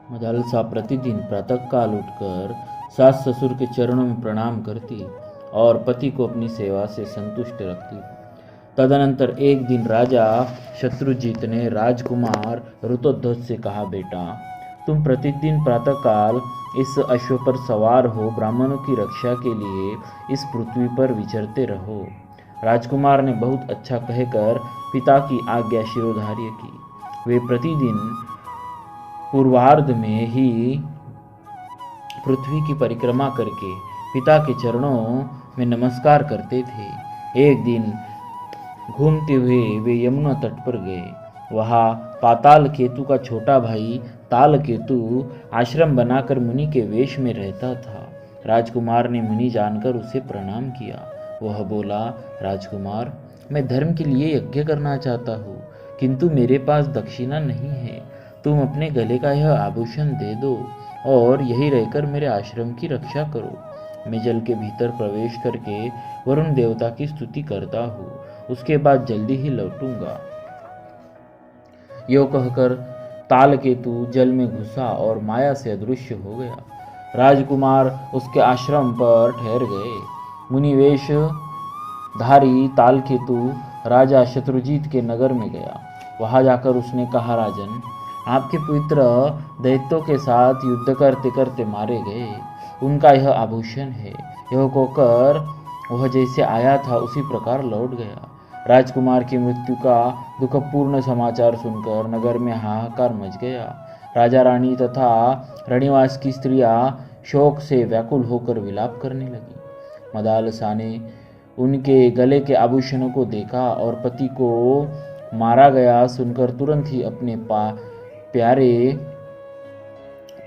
मदालसा प्रतिदिन प्रातःकाल उठकर सास ससुर के चरणों में प्रणाम करती और पति को अपनी सेवा से संतुष्ट रखती। तदनंतर एक दिन राजा शत्रुजीत ने राजकुमार ऋतोध्वज से कहा, बेटा, तुम प्रतिदिन प्रातःकाल इस अश्व पर सवार हो ब्राह्मणों की रक्षा के लिए इस पृथ्वी पर विचरते रहो। राजकुमार ने बहुत अच्छा कहकर पिता की आज्ञा शिरोधार्य की। वे प्रतिदिन पूर्वार्ध में ही पृथ्वी की परिक्रमा करके पिता के चरणों में नमस्कार करते थे। एक दिन घूमते हुए वे यमुना तट पर गए। वहाँ पाताल केतु का छोटा भाई ताल केतु आश्रम बनाकर मुनि के वेश में रहता था। राजकुमार ने मुनि जानकर उसे प्रणाम किया। वह बोला, राजकुमार, मैं धर्म के लिए यज्ञ करना चाहता हूँ, किंतु मेरे पास दक्षिणा नहीं है। तुम अपने गले का यह आभूषण दे दो और यही रहकर मेरे आश्रम की रक्षा करो। मैं जल के भीतर प्रवेश करके वरुण देवता की स्तुति करता हूँ, उसके बाद जल्दी ही लौटूंगा। यो कहकर तालकेतु जल में घुसा और माया से अदृश्य हो गया। राजकुमार उसके आश्रम पर ठहर गए। मुनिवेश धारी तालकेतु राजा शत्रुजीत के नगर में गया। वहां जाकर उसने कहा, राजन, आपके पुत्र दैत्यों के साथ युद्ध करते करते मारे गए, उनका यह आभूषण है। यह कहकर वह जैसे आया था उसी प्रकार लौट गया। राजकुमार की मृत्यु का दुखपूर्ण समाचार सुनकर नगर में हाहाकार मच गया। राजा रानी तथा रणिवास की स्त्रियां शोक से व्याकुल होकर विलाप करने लगी। मदालसा ने उनके गले के आभूषणों को देखा और पति को मारा गया सुनकर तुरंत ही अपने प्यारे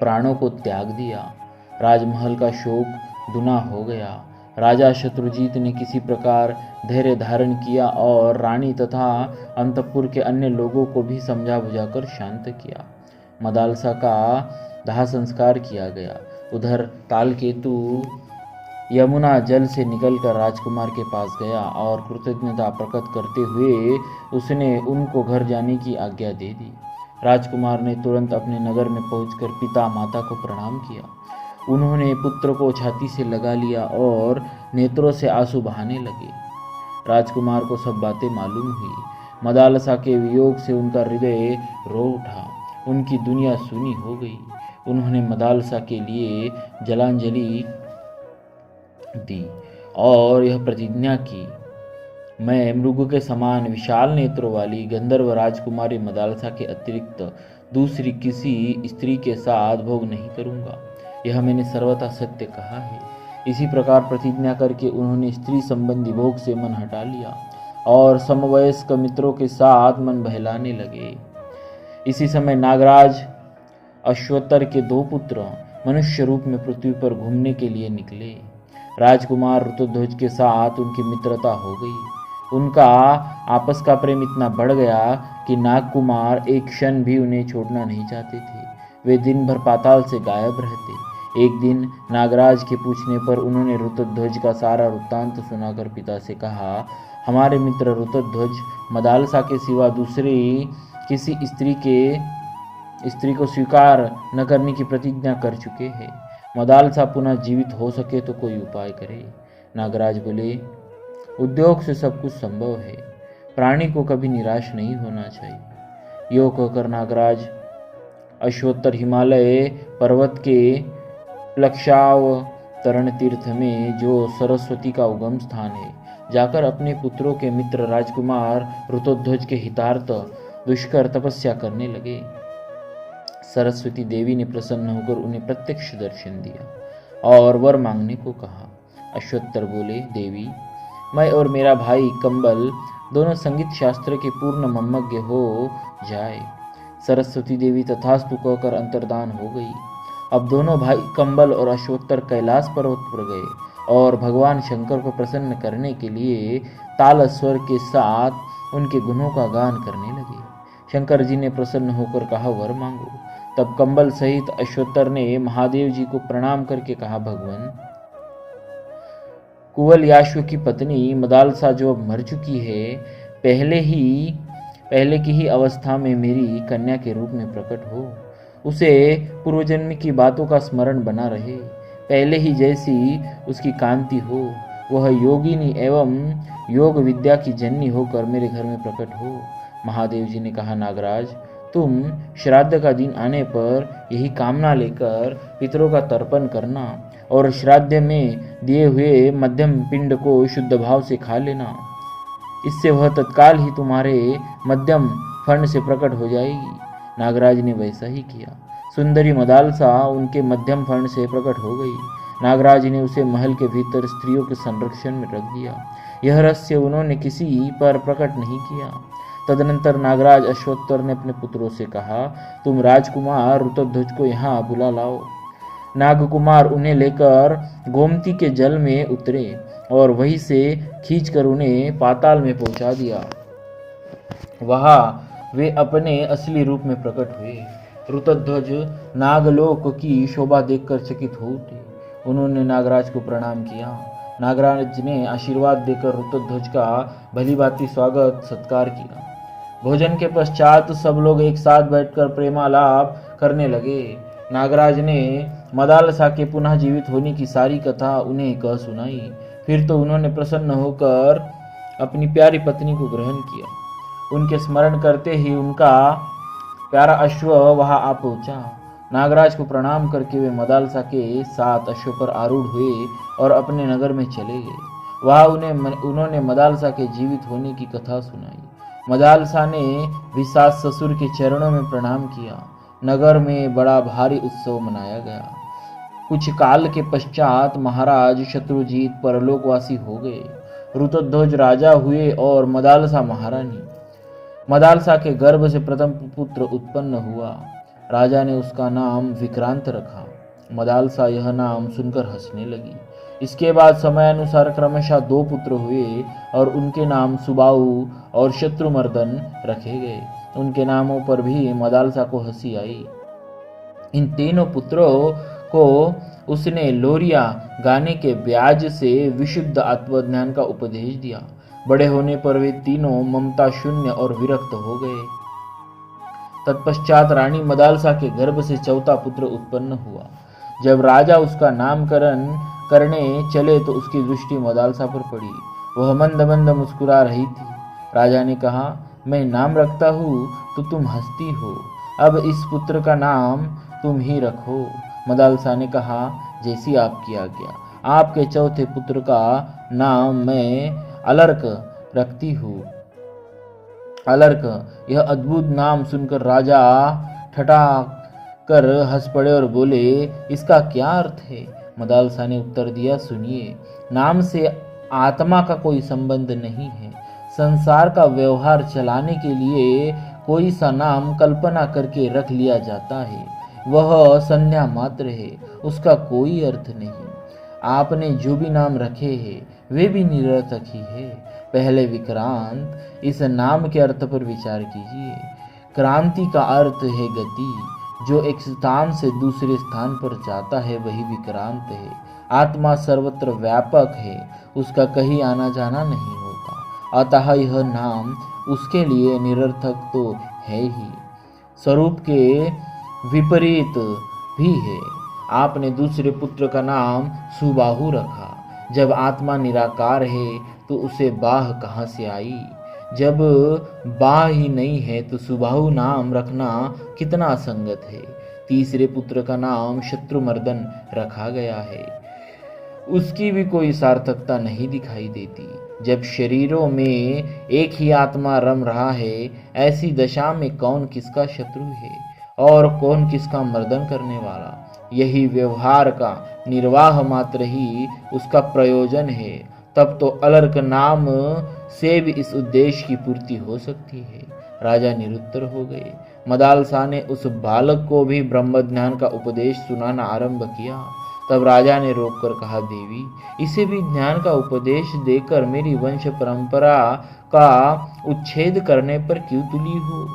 प्राणों को त्याग दिया। राजमहल का शोक दुना हो गया। राजा शत्रुजीत ने किसी प्रकार धैर्य धारण किया और रानी तथा अंतपुर के अन्य लोगों को भी समझा बुझाकर शांत किया। मदालसा का दाह संस्कार किया गया। उधर तालकेतु यमुना जल से निकलकर राजकुमार के पास गया और कृतज्ञता प्रकट करते हुए उसने उनको घर जाने की आज्ञा दे दी। राजकुमार ने तुरंत अपने नगर में पहुंचकर पिता माता को प्रणाम किया। उन्होंने पुत्र को छाती से लगा लिया और नेत्रों से आंसू बहाने लगे। राजकुमार को सब बातें मालूम हुई। मदालसा के वियोग से उनका हृदय रो उठा। उनकी दुनिया सूनी हो गई। उन्होंने मदालसा के लिए जलांजलि दी और यह प्रतिज्ञा की, मैं मृग के समान विशाल नेत्रों वाली गंधर्व राजकुमारी मदालसा के अतिरिक्त दूसरी किसी स्त्री के साथ भोग नहीं करूंगा। यह मैंने सर्वथा सत्य कहा है। इसी प्रकार प्रतिज्ञा करके उन्होंने स्त्री संबंधी भोग से मन हटा लिया और समवयस्क मित्रों के साथ मन बहलाने लगे। इसी समय नागराज अश्वत्तर के 2 पुत्र मनुष्य रूप में पृथ्वी पर घूमने के लिए निकले। राजकुमार ऋतुध्वज के साथ उनकी मित्रता हो गई। उनका आपस का प्रेम इतना बढ़ गया कि नागकुमार एक क्षण भी उन्हें छोड़ना नहीं चाहते थे। वे दिन भर पाताल से गायब रहते। एक दिन नागराज के पूछने पर उन्होंने ऋतुध्वज का सारा वृत्तांत सुनाकर पिता से कहा, हमारे मित्र ऋतुध्वज मदालसा के सिवा दूसरी किसी स्त्री को स्वीकार न करने की प्रतिज्ञा कर चुके हैं। मदालसा पुनः जीवित हो सके तो कोई उपाय करे। नागराज बोले, उद्योग से सब कुछ संभव है, प्राणी को कभी निराश नहीं होना चाहिए। यो कहकर नागराज अश्वत्तर हिमालय पर्वत के प्लक्षावतरण तीर्थ में, जो सरस्वती का उगम स्थान है, जाकर अपने पुत्रों के मित्र राजकुमार ऋतुध्वज के हितार्थ दुष्कर तपस्या करने लगे। सरस्वती देवी ने प्रसन्न होकर उन्हें प्रत्यक्ष दर्शन दिया और वर मांगने को कहा। अश्वत्तर बोले, देवी, मैं और मेरा भाई कंबल दोनों संगीत शास्त्र के पूर्ण मम्मज्ञ हो जाए। सरस्वती देवी तथास्तु कहकर अंतर्धान हो गई। अब दोनों भाई कंबल और अश्वत्तर कैलाश पर्वत पर गए और भगवान शंकर को प्रसन्न करने के लिए ताल स्वर के साथ उनके गुणों का गान करने लगे। शंकर जी ने प्रसन्न होकर कहा, वर मांगो। तब कंबल सहित अश्वत्तर ने महादेव जी को प्रणाम करके कहा, भगवान, कुवल याश्व की पत्नी मदालसा जो अब मर चुकी है, पहले की ही अवस्था में मेरी कन्या के रूप में प्रकट हो। उसे पूर्वजन्म की बातों का स्मरण बना रहे, पहले ही जैसी उसकी कांति हो। वह योगिनी एवं योग विद्या की जननी होकर मेरे घर में प्रकट हो। महादेव जी ने कहा, नागराज, तुम श्राद्ध का दिन आने पर यही कामना लेकर पितरों का तर्पण करना और श्राद्ध में दिए हुए मध्यम पिंड को शुद्ध भाव से खा लेना। इससे वह तत्काल ही तुम्हारे मध्यम फंड से प्रकट हो जाएगी। नागराज ने वैसा ही किया। सुंदरी मदालसा उनके मध्यम फंड से प्रकट हो गई। नागराज ने उसे महल के भीतर स्त्रियों के संरक्षण में रख दिया। यह रहस्य उन्होंने किसी पर प्रकट नहीं किया। तदनंतर नागराज अश्वत्थर ने अपने पुत्रों से कहा, तुम राजकुमार ऋतध्वज को यहाँ बुला लाओ। नागकुमार उन्हें लेकर गोमती के जल में उतरे और वहीं से खींचकर उन्हें पाताल में पहुंचा दिया। वहां वे अपने असली रूप में प्रकट हुए। ऋतध्वज नागलोक की शोभा देखकर चकित हो उठे। उन्होंने नागराज को प्रणाम किया। नागराज ने आशीर्वाद देकर ऋतध्वज का भलीभांति स्वागत सत्कार किया। भोजन के पश्चात सब लोग एक साथ बैठकर प्रेमालाप करने लगे। नागराज ने मदालसा के पुनः जीवित होने की सारी कथा उन्हें कह सुनाई। फिर तो उन्होंने प्रसन्न होकर अपनी प्यारी पत्नी को ग्रहण किया। उनके स्मरण करते ही उनका प्यारा अश्व वहां आ पहुंचा। नागराज को प्रणाम करके वे मदालसा के साथ अश्व पर आरूढ़ हुए और अपने नगर में चले गए। वहां उन्होंने मदालसा के जीवित होने की कथा सुनाई। मदालसा ने भी सास ससुर के चरणों में प्रणाम किया। नगर में बड़ा भारी उत्सव मनाया गया। कुछ काल के पश्चात महाराज शत्रुजीत परलोकवासी हो गए। ऋतध्वज राजा हुए और मदालसा महारानी। मदालसा के गर्भ से प्रथम पुत्र उत्पन्न हुआ। राजा ने उसका नाम विक्रांत रखा। मदालसा यह नाम सुनकर हंसने लगी। इसके बाद समयानुसार क्रमशः 2 पुत्र हुए और उनके नाम सुबाहु और शत्रुमर्दन रखे गए। उनके नामों पर भी मदालसा को हंसी आई। इन तीनों पुत्रों को उसने लोरिया गाने के ब्याज से विशुद्ध आत्मज्ञान का उपदेश दिया। बड़े होने पर वे तीनों ममता शून्य और विरक्त हो गए। तत्पश्चात रानी मदालसा के गर्भ से चौथा पुत्र उत्पन्न हुआ। जब राजा उसका नामकरण करने चले तो उसकी दृष्टि मदालसा पर पड़ी। वह मंद मंद मुस्कुरा रही थी। राजा ने कहा, मैं नाम रखता हूँ तो तुम हंसती हो। अब इस पुत्र का नाम तुम ही रखो। मदालसा ने कहा, जैसी आपकी आज्ञा। आपके चौथे पुत्र का नाम मैं अलर्क रखती हूँ। अलर्क। यह अद्भुत नाम सुनकर राजा ठठा कर हंस पड़े और बोले, इसका क्या अर्थ है? मदालसा ने उत्तर दिया, सुनिए, नाम से आत्मा का कोई संबंध नहीं है। संसार का व्यवहार चलाने के लिए कोई सा नाम कल्पना करके रख लिया जाता है। वह संज्ञा मात्र है, उसका कोई अर्थ नहीं। आपने जो भी नाम रखे हैं वे भी निरर्थक ही है। पहले विक्रांत, इस नाम के अर्थ पर विचार कीजिए। क्रांति का अर्थ है गति। जो एक स्थान से दूसरे स्थान पर जाता है वही विक्रांत है। आत्मा सर्वत्र व्यापक है, उसका कहीं आना जाना नहीं होता। अतः यह नाम उसके लिए निरर्थक तो है ही, स्वरूप के विपरीत भी है। आपने दूसरे पुत्र का नाम सुबाहु रखा। जब आत्मा निराकार है तो उसे बाह कहाँ से आई? जब बाह ही नहीं है तो सुबाहु नाम रखना कितना असंगत है। तीसरे पुत्र का नाम शत्रुमर्दन रखा गया है। उसकी भी कोई सार्थकता नहीं दिखाई देती। जब शरीरों में एक ही आत्मा रम रहा है, ऐसी दशा में कौन किसका शत्रु है और कौन किसका मर्दन करने वाला? यही व्यवहार का निर्वाह मात्र ही उसका प्रयोजन है। तब तो अलर्क नाम से भी इस उद्देश्य की पूर्ति हो सकती है। राजा निरुत्तर हो गए। मदालसा ने उस बालक को भी ब्रह्म ज्ञान का उपदेश सुनाना आरंभ किया। तब राजा ने रोककर कहा, देवी, इसे भी ज्ञान का उपदेश देकर मेरी वंश परंपरा का उच्छेद करने पर क्यों तुली हो?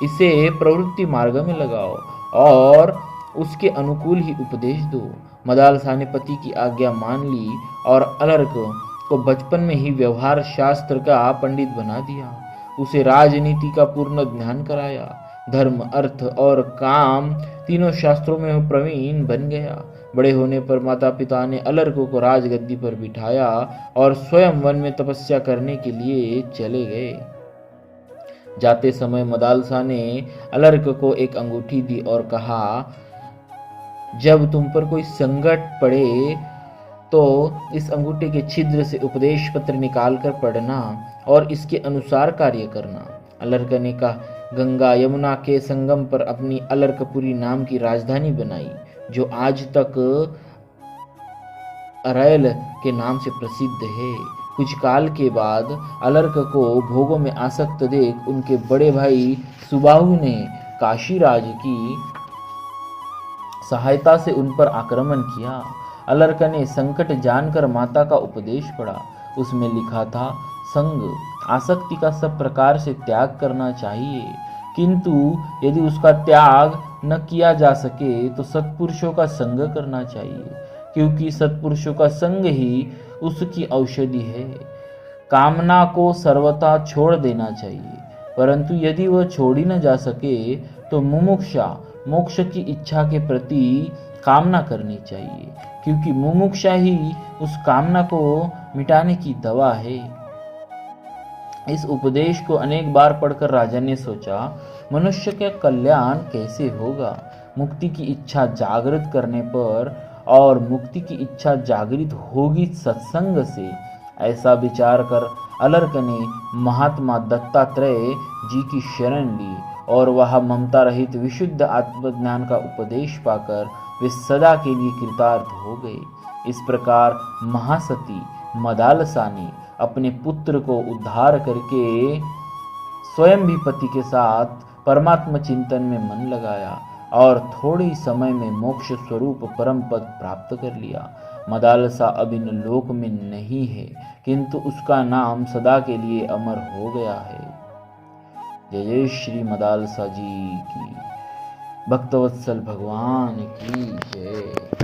इसे प्रवृत्ति मार्ग में लगाओ और उसके अनुकूल ही उपदेश दो। मदालसा ने पति की आज्ञा मान ली और अलर्क को बचपन में ही व्यवहार शास्त्र का पंडित बना दिया। उसे राजनीति का पूर्ण ज्ञान कराया। धर्म, अर्थ और काम तीनों शास्त्रों में वह प्रवीण बन गया। बड़े होने पर माता पिता ने अलर्क को राजगद्दी पर बिठाया और स्वयं वन में तपस्या करने के लिए चले गए। जाते समय मदालसा ने अलर्क को एक अंगूठी दी और कहा, जब तुम पर कोई संकट पड़े तो इस अंगूठे के छिद्र से उपदेश पत्र निकालकर पढ़ना और इसके अनुसार कार्य करना। अलर्क ने कहा, गंगा यमुना के संगम पर अपनी अलर्कपुरी नाम की राजधानी बनाई, जो आज तक अरैल के नाम से प्रसिद्ध है। कुछ काल के बाद अलर्क को भोगों में आसक्त देख उनके बड़े भाई सुबाहु ने काशीराज की सहायता से उन पर आक्रमण किया। अलर्क ने संकट जानकर माता का उपदेश पढ़ा। उसमें लिखा था, संग आसक्ति का सब प्रकार से त्याग करना चाहिए, किंतु यदि उसका त्याग न किया जा सके तो सत्पुरुषों का संग करना चाहिए, क्योंकि सत्पुरुषों का संग ही उसकी औषधि है। कामना को सर्वथा छोड़ देना चाहिए, परंतु यदि वह छोड़ी न जा सके तो मुमुक्षा मोक्ष की इच्छा के प्रति कामना करनी चाहिए, क्योंकि मुमुक्षा ही उस कामना को मिटाने की दवा है। इस उपदेश को अनेक बार पढ़कर राजा ने सोचा, मनुष्य का कल्याण कैसे होगा। मुक्ति की इच्छा जागृत करने पर, और मुक्ति की इच्छा जागृत होगी सत्संग से। ऐसा विचार कर अलर्क ने महात्मा दत्तात्रेय जी की शरण ली और वह ममता रहित विशुद्ध आत्मज्ञान का उपदेश पाकर वे सदा के लिए कृतार्थ हो गए। इस प्रकार महासती मदालसा ने अपने पुत्र को उद्धार करके स्वयं भी पति के साथ परमात्मा चिंतन में मन लगाया और थोड़े ही समय में मोक्ष स्वरूप परम पद प्राप्त कर लिया। मदालसा अब इन लोक में नहीं है, किंतु उसका नाम सदा के लिए अमर हो गया है। जय जय श्री मदालसा जी की, भक्तवत्सल भगवान की जय।